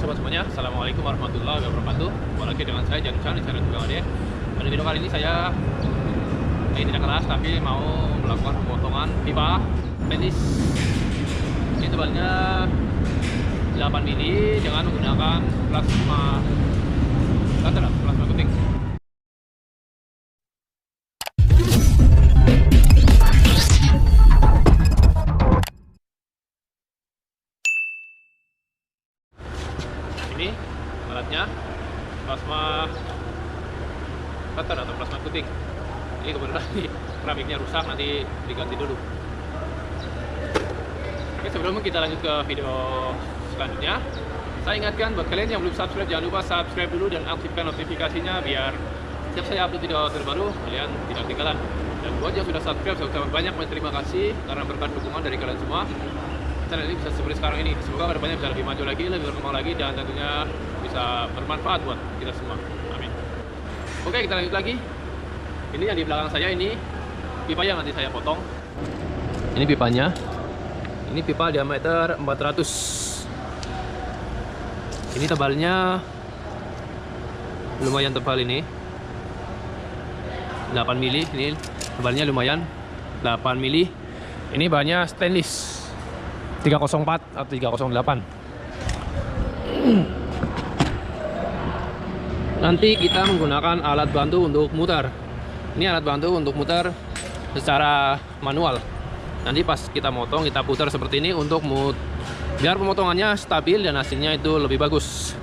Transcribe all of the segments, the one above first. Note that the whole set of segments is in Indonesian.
sobat semuanya, assalamualaikum warahmatullahi wabarakatuh. Kembali lagi dengan saya Jansan di channel Tukang Ade. Pada video kali ini saya tidak keras tapi mau melakukan pemotongan pipa penis. Ini tebalnya 8 mili dengan menggunakan plasma cutter, plasma cutting. Ini alatnya plasma cutter atau plasma cutting. Ini kebetulan keramiknya rusak, nanti diganti dulu. Oke, sebelum kita lanjut ke video selanjutnya, saya ingatkan buat kalian yang belum subscribe, jangan lupa subscribe dulu dan aktifkan notifikasinya biar setiap saya upload video terbaru kalian tidak ketinggalan. Dan buat yang sudah subscribe, saya ucapkan banyak terima kasih karena berkat dukungan dari kalian semua channel ini bisa seperti sekarang ini. Semoga kedepannya bisa lebih maju lagi, lebih berkembang lagi, dan tentunya bisa bermanfaat buat kita semua. Amin. Oke, kita lanjut lagi. Ini yang di belakang saya, ini pipa yang nanti saya potong. Ini pipanya. Ini pipa diameter 400. Ini tebalnya lumayan tebal ini. 8 mili. Ini tebalnya lumayan 8 mili. Ini bahannya stainless 304 atau 308. Nanti kita menggunakan alat bantu untuk mutar. Ini alat bantu untuk mutar secara manual. Nanti pas kita motong, kita putar seperti ini untuk biar pemotongannya stabil dan hasilnya itu lebih bagus.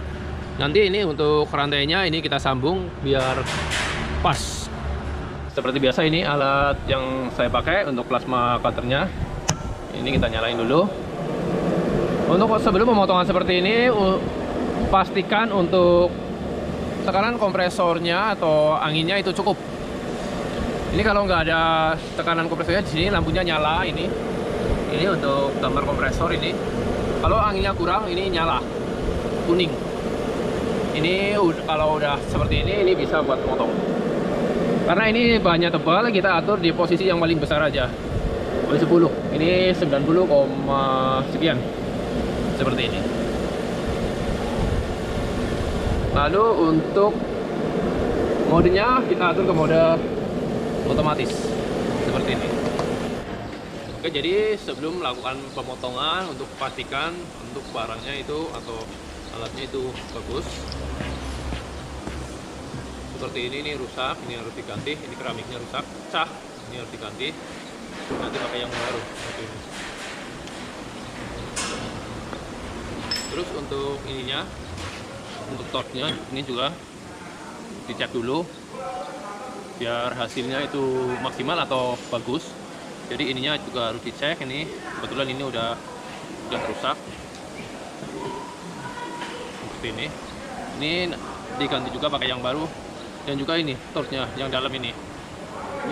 Nanti ini untuk rantainya ini kita sambung biar pas. Seperti biasa, ini alat yang saya pakai untuk plasma cutternya. Ini kita nyalain dulu. Untuk sebelum pemotongan seperti ini, pastikan untuk tekanan kompresornya atau anginnya itu cukup. Ini kalau nggak ada tekanan kompresornya, di sini lampunya nyala. Ini untuk gambar kompresor ini. Kalau anginnya kurang, ini nyala kuning. Ini kalau udah seperti ini bisa buat motong. Karena ini bahannya tebal, kita atur di posisi yang paling besar aja. 10. Ini 90, sekian. Seperti ini. Lalu untuk modenya kita atur ke mode otomatis seperti ini. Oke, jadi sebelum melakukan pemotongan, untuk pastikan untuk barangnya itu atau alatnya itu bagus. Seperti ini rusak, ini harus diganti. Ini keramiknya rusak, pecah, ini harus diganti. Nanti pakai yang baru seperti ini. Terus untuk ininya, untuk torchnya ini juga dicek dulu biar hasilnya itu maksimal atau bagus. Jadi ininya juga harus dicek. Ini kebetulan ini udah rusak seperti ini. Ini diganti juga pakai yang baru. Dan juga ini torchnya yang dalam ini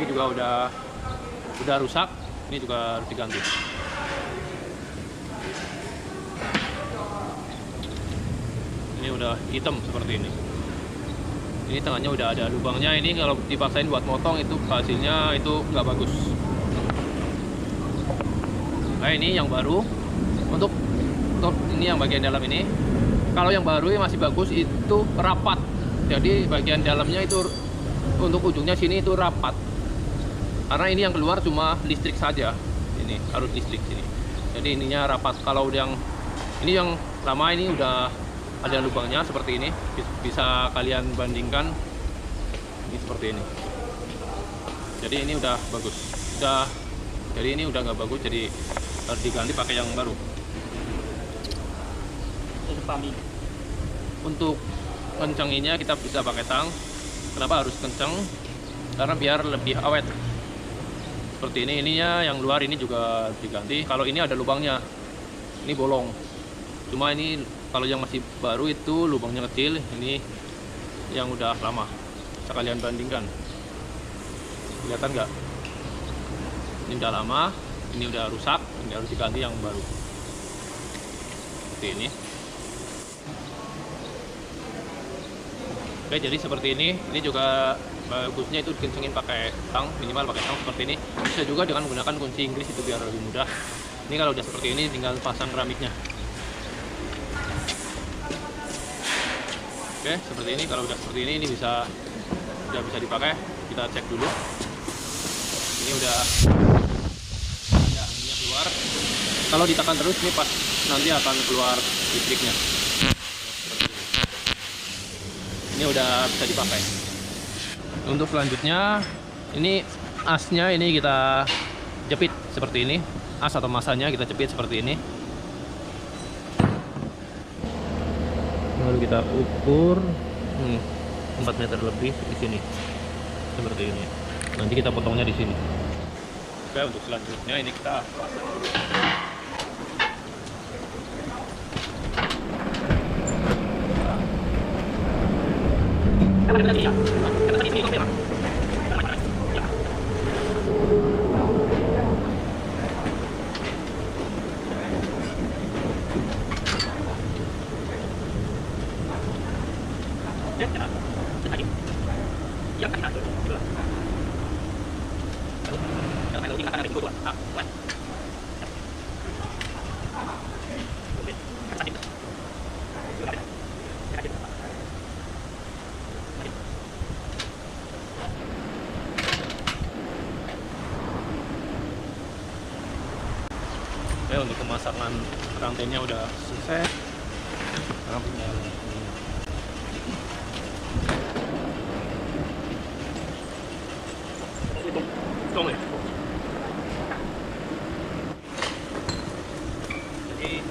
juga udah rusak. Ini juga harus diganti. Ini udah hitam seperti ini. Ini tengahnya udah ada lubangnya. Ini kalau dipaksain buat motong itu hasilnya itu nggak bagus. Nah, ini yang baru. Untuk ini yang bagian dalam ini, kalau yang baru yang masih bagus itu rapat. Jadi bagian dalamnya itu untuk ujungnya sini itu rapat. Karena ini yang keluar cuma listrik saja. Ini harus listrik sini. Jadi ininya rapat. Kalau yang ini yang lama ini udah ada lubangnya seperti ini. Bisa kalian bandingkan. Ini seperti ini. Jadi ini udah bagus. Jadi ini udah nggak bagus. Jadi harus diganti pakai yang baru. Untuk kencenginya kita bisa pakai tang. Kenapa harus kenceng? Karena biar lebih awet. Seperti ini. Ininya yang luar ini juga diganti. Kalau ini ada lubangnya, ini bolong. Cuma ini kalau yang masih baru itu lubangnya kecil. Ini yang udah lama. Bisa kalian bandingkan. Kelihatan nggak? Ini udah lama, ini udah rusak, ini harus diganti yang baru. Seperti ini. Oke, jadi seperti ini. Ini juga bagusnya itu dikencengin pakai tang, minimal pakai tang seperti ini. Bisa juga dengan menggunakan kunci Inggris, itu biar lebih mudah. Ini kalau udah seperti ini tinggal pasang keramiknya. Oke, seperti ini. Kalau udah seperti ini bisa dipakai. Kita cek dulu. Ini udah ada anginnya keluar. Kalau ditekan terus ini pas nanti akan keluar listriknya. Ini udah bisa dipakai. Untuk selanjutnya, ini asnya ini kita jepit seperti ini. As atau masanya kita jepit seperti ini. Lalu kita ukur 4 meter lebih di sini. Seperti ini. Nanti kita potongnya di sini. Oke, untuk selanjutnya ini kita pasang. Oke, untuk pemasangan rantainya udah selesai. Sekarang tinggal hitung ya. Jadi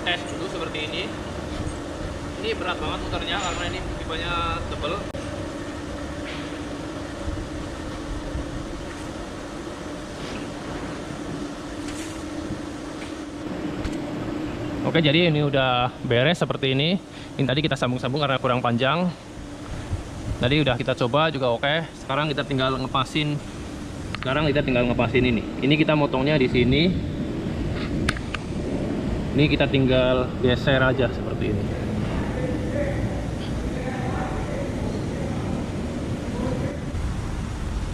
tes dulu seperti ini. Ini berat banget muternya karena ini pipanya tebal. Oke, jadi ini udah beres seperti ini. Ini tadi kita sambung-sambung karena kurang panjang. Tadi udah kita coba juga oke. Sekarang kita tinggal ngepasin. Ini. Ini kita motongnya di sini. Ini kita tinggal geser aja seperti ini.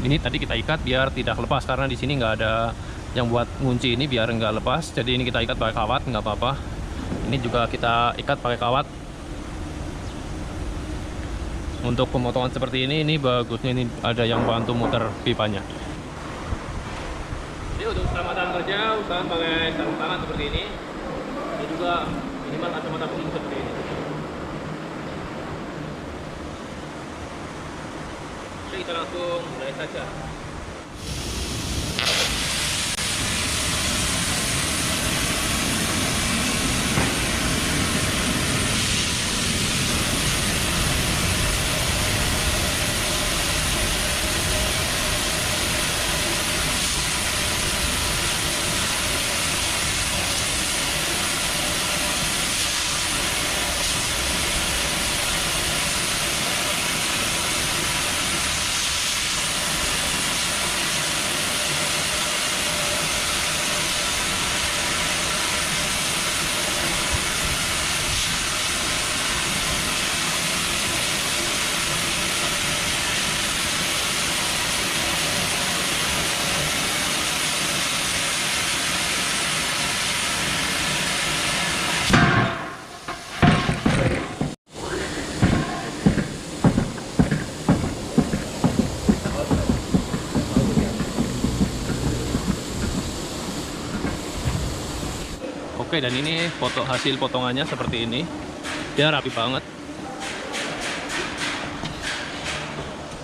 Ini tadi kita ikat biar tidak lepas karena di sini nggak ada yang buat ngunci ini biar nggak lepas. Jadi ini kita ikat pakai kawat, nggak apa-apa. Ini juga kita ikat pakai kawat. Untuk pemotongan seperti ini bagusnya ini ada yang bantu muter pipanya. Jadi untuk keselamatan kerja usahakan pakai sarung tangan seperti ini. Ini juga minimal kacamata kuning seperti ini. Oke, kita langsung mulai saja. Oke, dan ini hasil potongannya seperti ini. Dia rapi banget.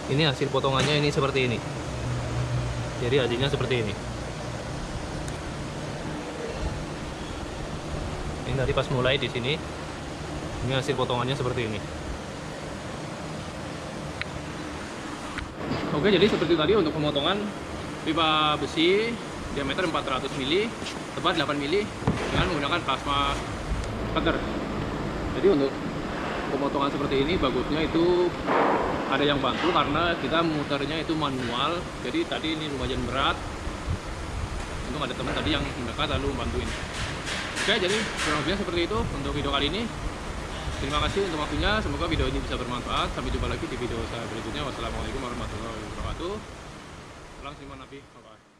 Ini hasil potongannya ini seperti ini. Jadi hasilnya seperti ini. Ini tadi pas mulai di sini. Ini hasil potongannya seperti ini. Oke, jadi seperti tadi untuk pemotongan pipa besi diameter 400 mili, tebat 8 mili dengan menggunakan plasma cutter. Jadi untuk pemotongan seperti ini bagusnya itu ada yang bantu karena kita muternya itu manual. Jadi tadi ini lumayan berat. Untung ada teman tadi yang mendekat lalu membantuin. Oke, jadi kurang lebihnya seperti itu untuk video kali ini. Terima kasih untuk waktunya. Semoga video ini bisa bermanfaat. Sampai jumpa lagi di video saya berikutnya. Wassalamualaikum warahmatullahi wabarakatuh. Salam Simon Nabi. Bye-bye.